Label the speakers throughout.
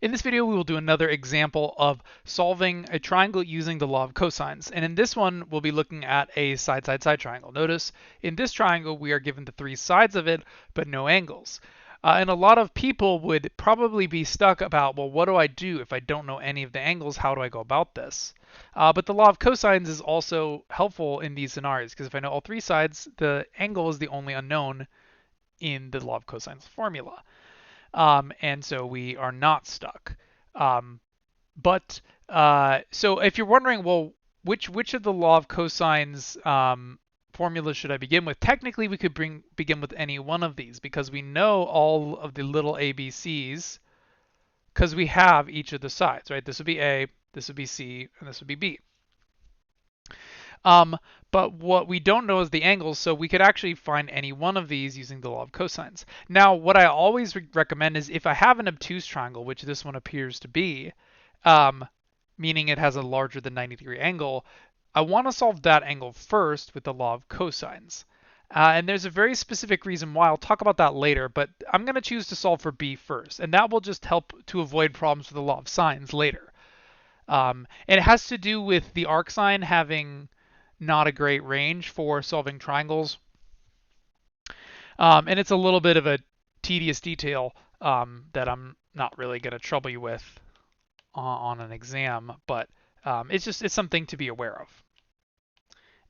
Speaker 1: In this video, we will do another example of solving a triangle using the law of cosines. And in this one, we'll be looking at a side-side-side triangle. Notice in this triangle, we are given the three sides of it, but no angles. And a lot of people would probably be stuck about, well, what do I do if I don't know any of the angles? How do I go about this? But the law of cosines is also helpful in these scenarios because if I know all three sides, the angle is the only unknown in the law of cosines formula. And so we are not stuck. Um, so if you're wondering, well, which of the law of cosines formulas should I begin with? Technically, we could begin with any one of these because we know all of the little ABCs because we have each of the sides, right? This would be A, this would be C, and this would be B. But what we don't know is the angles, so we could actually find any one of these using the law of cosines. Now, what I always recommend is if I have an obtuse triangle, which this one appears to be, meaning it has a larger than 90-degree angle, I want to solve that angle first with the law of cosines. And there's a very specific reason why. I'll talk about that later, but I'm going to choose to solve for B first, and that will just help to avoid problems with the law of sines later. And it has to do with the arcsine having not a great range for solving triangles. And it's a little bit of a tedious detail that I'm not really going to trouble you with on an exam, but it's something to be aware of.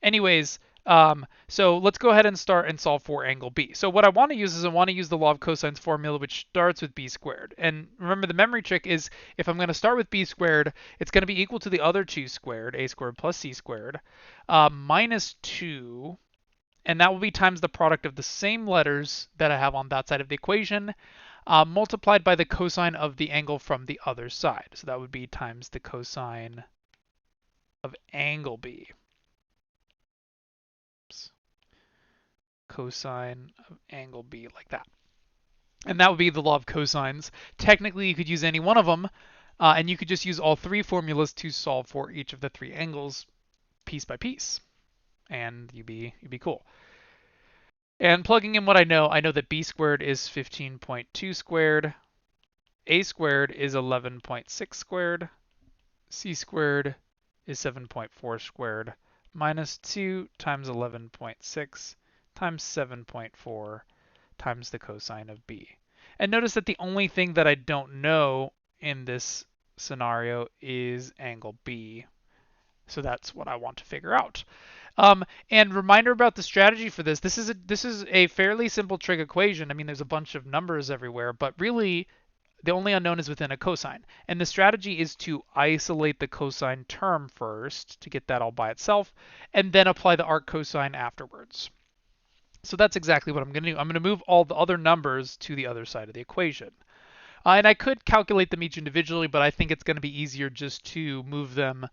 Speaker 1: Anyways, so let's go ahead and start and solve for angle B. So what I want to use is I want to use the law of cosines formula, which starts with B squared. And remember, the memory trick is if I'm going to start with B squared, it's going to be equal to the other two squared, A squared plus C squared, minus 2, and that will be times the product of the same letters that I have on that side of the equation, multiplied by the cosine of the angle from the other side. So that would be times the cosine of angle B. Cosine of angle B, like that. And that would be the law of cosines. Technically, you could use any one of them, and you could just use all three formulas to solve for each of the three angles piece by piece, and you'd be cool. And plugging in what I know that B squared is 15.2 squared, A squared is 11.6 squared, C squared is 7.4 squared, minus 2 times 11.6 times 7.4 times the cosine of B. And notice that the only thing that I don't know in this scenario is angle B. So that's what I want to figure out. And reminder about the strategy for this. This is a fairly simple trig equation. I mean, there's a bunch of numbers everywhere, but really the only unknown is within a cosine. And the strategy is to isolate the cosine term first to get that all by itself, and then apply the arc cosine afterwards. So that's exactly what I'm going to do. I'm going to move all the other numbers to the other side of the equation. And I could calculate them each individually, but I think it's going to be easier just to move them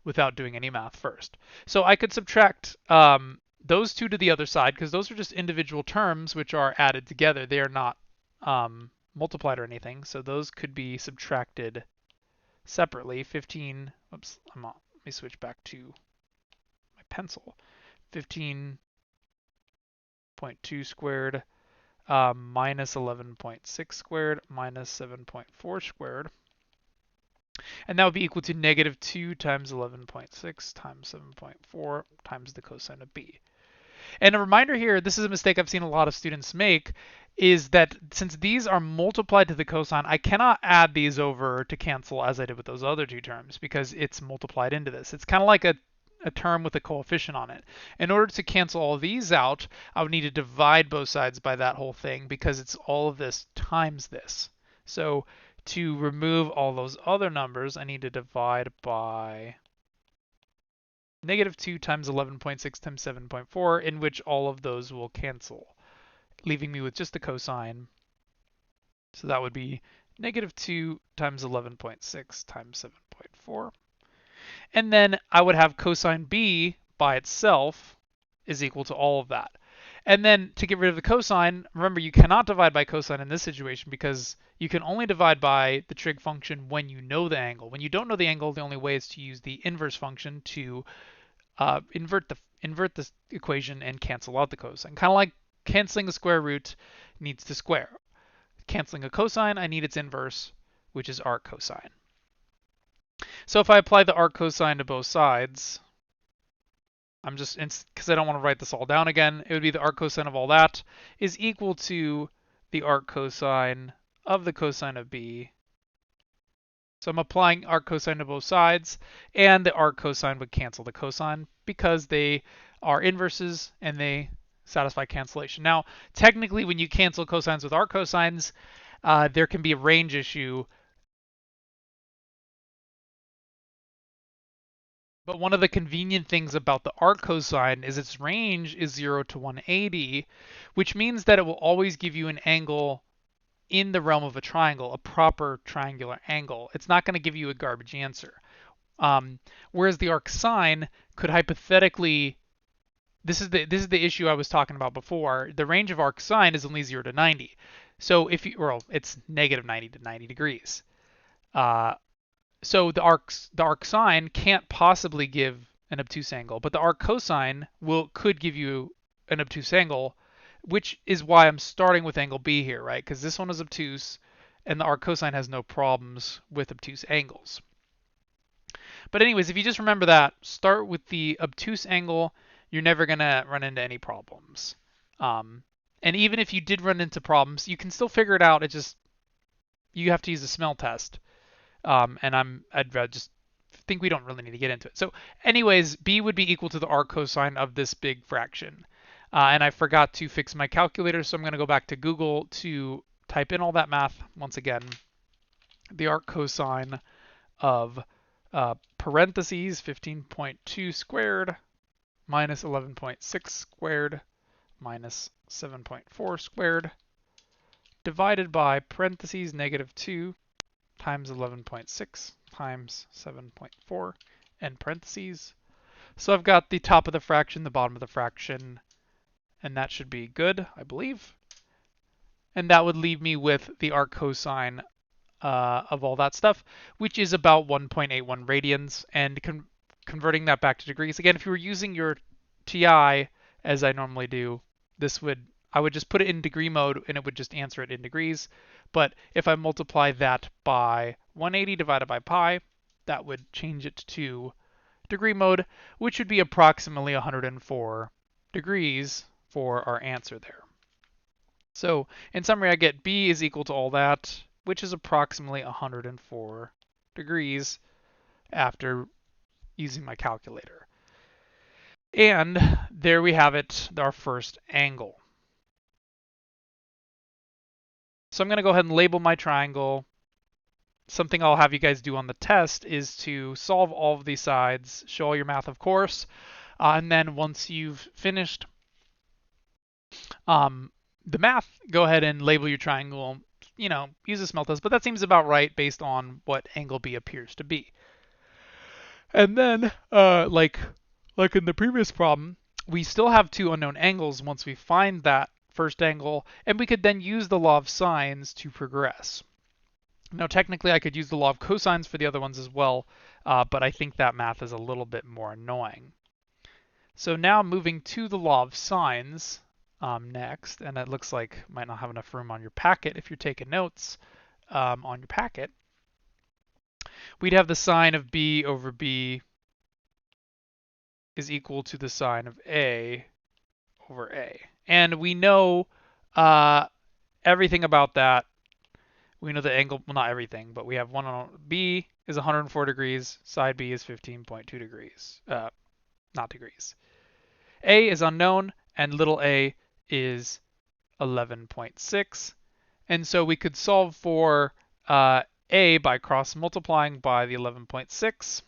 Speaker 1: without doing any math first. So I could subtract those two to the other side because those are just individual terms which are added together. They are not multiplied or anything. So those could be subtracted separately. 15, oops, let me switch back to my pencil. 15.2 squared minus 11.6 squared minus 7.4 squared. And that would be equal to negative 2 times 11.6 times 7.4 times the cosine of B. And a reminder here, this is a mistake I've seen a lot of students make, is that since these are multiplied to the cosine, I cannot add these over to cancel as I did with those other two terms because it's multiplied into this. It's kind of like a term with a coefficient on it. In order to cancel all these out, I would need to divide both sides by that whole thing because it's all of this times this. So to remove all those other numbers, I need to divide by negative 2 times 11.6 times 7.4, in which all of those will cancel, leaving me with just the cosine. So that would be negative 2 times 11.6 times 7.4. And then I would have cosine B by itself is equal to all of that. And then to get rid of the cosine, remember you cannot divide by cosine in this situation because you can only divide by the trig function when you know the angle. When you don't know the angle, the only way is to use the inverse function to invert the equation and cancel out the cosine. Kind of like canceling a square root needs to square. Canceling a cosine, I need its inverse which is arc cosine. So if I apply the arc cosine to both sides, I'm just, because I don't want to write this all down again, it would be the arc cosine of all that is equal to the arc cosine of the cosine of b. So I'm applying arc cosine to both sides, and the arc cosine would cancel the cosine because they are inverses and they satisfy cancellation. Now, technically, when you cancel cosines with arc cosines, there can be a range issue. But one of the convenient things about the arc cosine is its range is 0 to 180, which means that it will always give you an angle in the realm of a triangle, a proper triangular angle. It's not going to give you a garbage answer. Whereas the arc sine could hypothetically, this is the issue I was talking about before. The range of arc sine is only 0 to 90. So if you, well, it's negative 90 to 90 degrees. So the arc sine can't possibly give an obtuse angle, but the arc cosine could give you an obtuse angle, which is why I'm starting with angle B here, right? Because this one is obtuse, and the arc cosine has no problems with obtuse angles. But anyways, if you just remember that, start with the obtuse angle, you're never going to run into any problems. And even if you did run into problems, you can still figure it out. It just, you have to use a smell test. And I'd just think we don't really need to get into it. So anyways, b would be equal to the arc cosine of this big fraction. And I forgot to fix my calculator, so I'm going to go back to Google to type in all that math once again. The arc cosine of parentheses 15.2 squared minus 11.6 squared minus 7.4 squared divided by parentheses negative 2 times 11.6 times 7.4 and parentheses. So I've got the top of the fraction, the bottom of the fraction, and that should be good, I believe. And that would leave me with the arc cosine of all that stuff, which is about 1.81 radians. And converting that back to degrees, again, if you were using your TI as I normally do, I would just put it in degree mode and it would just answer it in degrees. But if I multiply that by 180 divided by pi, that would change it to degree mode, which would be approximately 104 degrees for our answer there. So in summary, I get b is equal to all that, which is approximately 104 degrees after using my calculator. And there we have it, our first angle. So I'm going to go ahead and label my triangle. Something I'll have you guys do on the test is to solve all of these sides, show all your math, of course, and then once you've finished the math, go ahead and label your triangle, use a smell test, but that seems about right based on what angle B appears to be. And then, like in the previous problem, we still have two unknown angles once we find that first angle, and we could then use the law of sines to progress. Now, technically, I could use the law of cosines for the other ones as well, but I think that math is a little bit more annoying. So now moving to the law of sines next, and it looks like you might not have enough room on your packet if you're taking notes on your packet. We'd have the sine of b over b is equal to the sine of a over a. And we know everything about that. We know the angle, well, not everything, but we have b is 104 degrees, side b is 15.2 degrees, not degrees. A is unknown, and little a is 11.6. And so we could solve for a by cross multiplying by the 11.6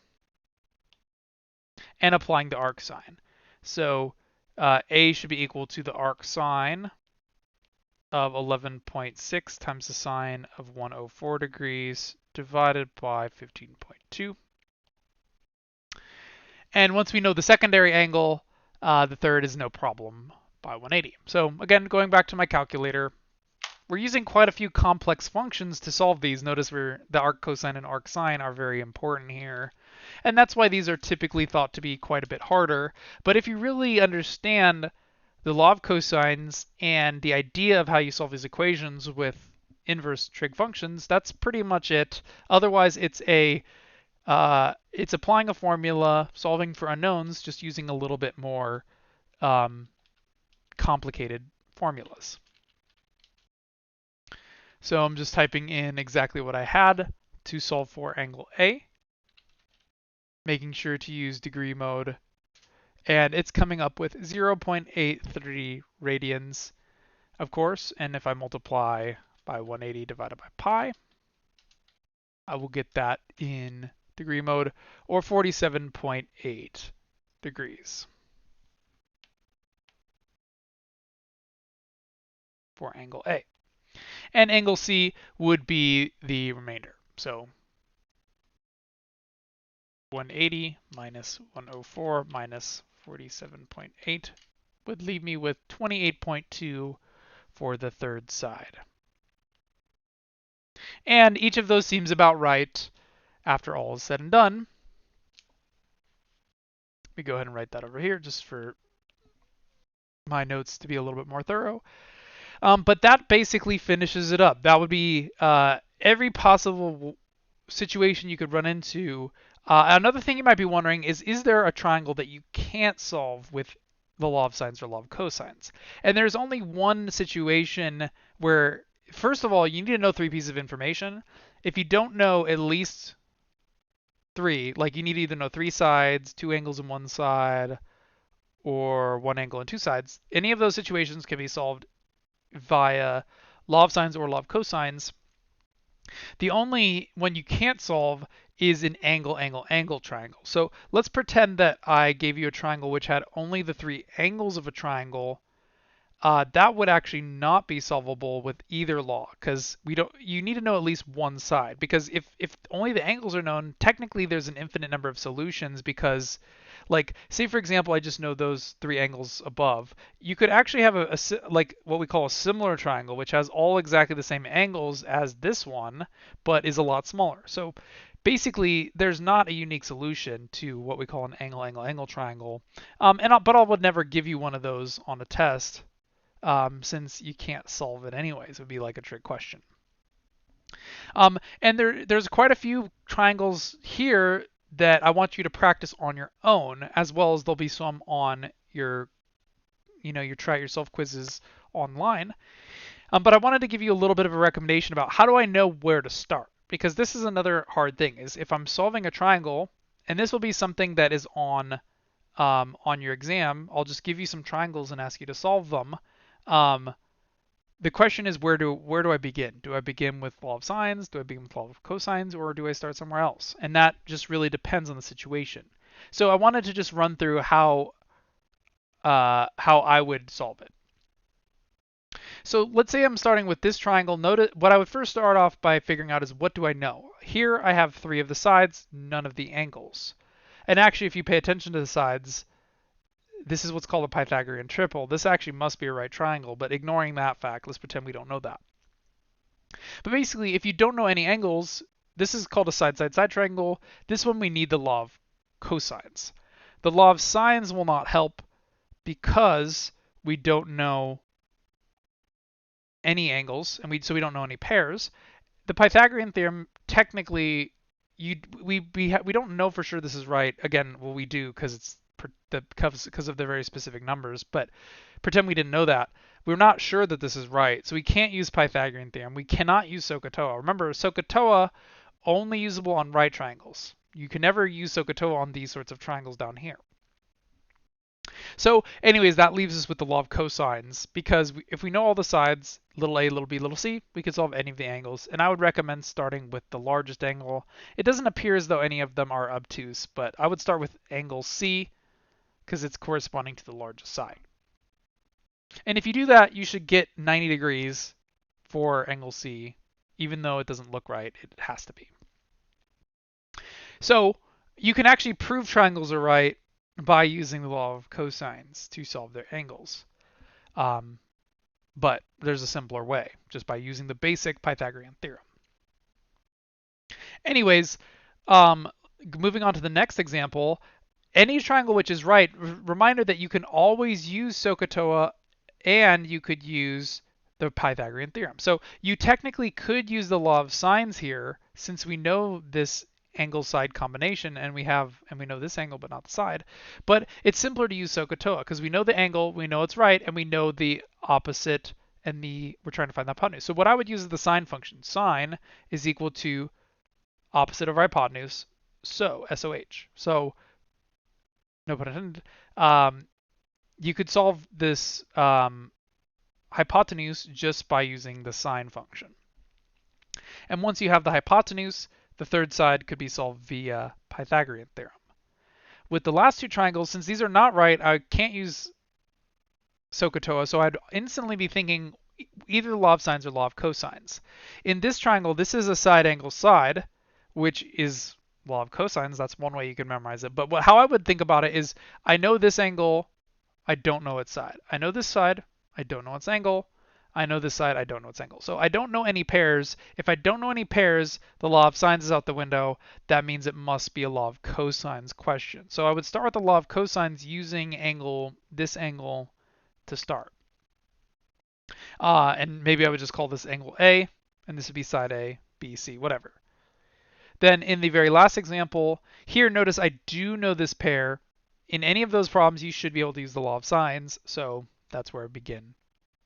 Speaker 1: and applying the arc sine. So a should be equal to the arc sine of 11.6 times the sine of 104 degrees divided by 15.2. And once we know the secondary angle, the third is no problem by 180. So again, going back to my calculator, we're using quite a few complex functions to solve these. Notice the arc cosine and arc sine are very important here. And that's why these are typically thought to be quite a bit harder. But if you really understand the law of cosines and the idea of how you solve these equations with inverse trig functions, that's pretty much it. Otherwise, it's applying a formula, solving for unknowns, just using a little bit more complicated formulas. So I'm just typing in exactly what I had to solve for angle A, making sure to use degree mode, and it's coming up with 0.83 radians, of course, and if I multiply by 180 divided by pi, I will get that in degree mode, or 47.8 degrees for angle A. And angle C would be the remainder. So 180 minus 104 minus 47.8 would leave me with 28.2 for the third side. And each of those seems about right after all is said and done. Let me go ahead and write that over here just for my notes to be a little bit more thorough. But that basically finishes it up. That would be every possible situation you could run into. Another thing you might be wondering is there a triangle that you can't solve with the law of sines or law of cosines? And there's only one situation where, first of all, you need to know three pieces of information. If you don't know at least three, like you need to either know three sides, two angles in one side, or one angle and two sides, any of those situations can be solved via law of sines or law of cosines. The only one you can't solve is an angle, angle, angle triangle. So let's pretend that I gave you a triangle which had only the three angles of a triangle. That would actually not be solvable with either law, because you need to know at least one side, because if only the angles are known, technically there's an infinite number of solutions, because like say for example I just know those three angles above. You could actually have like what we call a similar triangle, which has all exactly the same angles as this one, but is a lot smaller. So basically there's not a unique solution to what we call an angle, angle, angle triangle. But I would never give you one of those on a test. Since you can't solve it anyways. It would be like a trick question. And there's quite a few triangles here that I want you to practice on your own, as well as there'll be some on your try it yourself quizzes online. But I wanted to give you a little bit of a recommendation about how do I know where to start, because this is another hard thing. Is if I'm solving a triangle, and this will be something that is on your exam, I'll just give you some triangles and ask you to solve them. The question is where do I begin? Do I begin with law of sines? Do I begin with law of cosines? Or do I start somewhere else? And that just really depends on the situation. So I wanted to just run through how I would solve it. So let's say I'm starting with this triangle. Notice what I would first start off by figuring out is what do I know? Here I have three of the sides, none of the angles. And actually, if you pay attention to the sides, this is what's called a Pythagorean triple. This actually must be a right triangle, but ignoring that fact, let's pretend we don't know that. But basically, if you don't know any angles, this is called a side-side-side triangle. This one we need the law of cosines. The law of sines will not help because we don't know any angles, and so we don't know any pairs. The Pythagorean theorem, technically, we don't know for sure this is right. Again, well, we do because it's because of the very specific numbers, but pretend we didn't know that. We're not sure that this is right, so we can't use Pythagorean theorem. We cannot use SOHCAHTOA. Remember, SOHCAHTOA only usable on right triangles. You can never use SOHCAHTOA on these sorts of triangles down here. So anyways, that leaves us with the law of cosines, because if we know all the sides, little a, little b, little c, we could solve any of the angles. And I would recommend starting with the largest angle. It doesn't appear as though any of them are obtuse, but I would start with angle C, because it's corresponding to the largest side. And if you do that, you should get 90 degrees for angle C. Even though it doesn't look right, it has to be. So you can actually prove triangles are right by using the law of cosines to solve their angles. But there's a simpler way, just by using the basic Pythagorean theorem. Anyways, moving on to the next example, any triangle which is right, reminder that you can always use SOHCAHTOA and you could use the Pythagorean theorem. So you technically could use the law of sines here, since we know this angle side combination and we know this angle but not the side. But it's simpler to use SOHCAHTOA because we know the angle, we know it's right, and we know the opposite, and we're trying to find the hypotenuse. So what I would use is the sine function. Sine is equal to opposite over hypotenuse, so SOH. So no pun intended. You could solve this hypotenuse just by using the sine function. And once you have the hypotenuse, the third side could be solved via Pythagorean theorem. With the last two triangles, since these are not right, I can't use SOHCAHTOA, so I'd instantly be thinking either the law of sines or law of cosines. In this triangle, this is a side angle side, which is law of cosines. That's one way you can memorize it. But how I would think about it is I know this angle, I don't know its side. I know this side, I don't know its angle. I know this side, I don't know its angle. So I don't know any pairs. If I don't know any pairs, the law of sines is out the window. That means it must be a law of cosines question. So I would start with the law of cosines using this angle to start. And maybe I would just call this angle A, and this would be side A, B, C, whatever. Then in the very last example, here notice I do know this pair. In any of those problems, you should be able to use the law of sines, so that's where I begin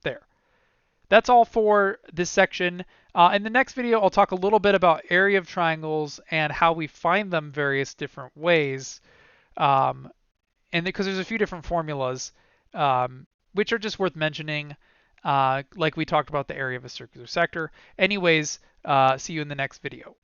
Speaker 1: there. That's all for this section. In the next video, I'll talk a little bit about area of triangles and how we find them various different ways. And because there's a few different formulas, which are just worth mentioning, like we talked about the area of a circular sector. Anyways, see you in the next video.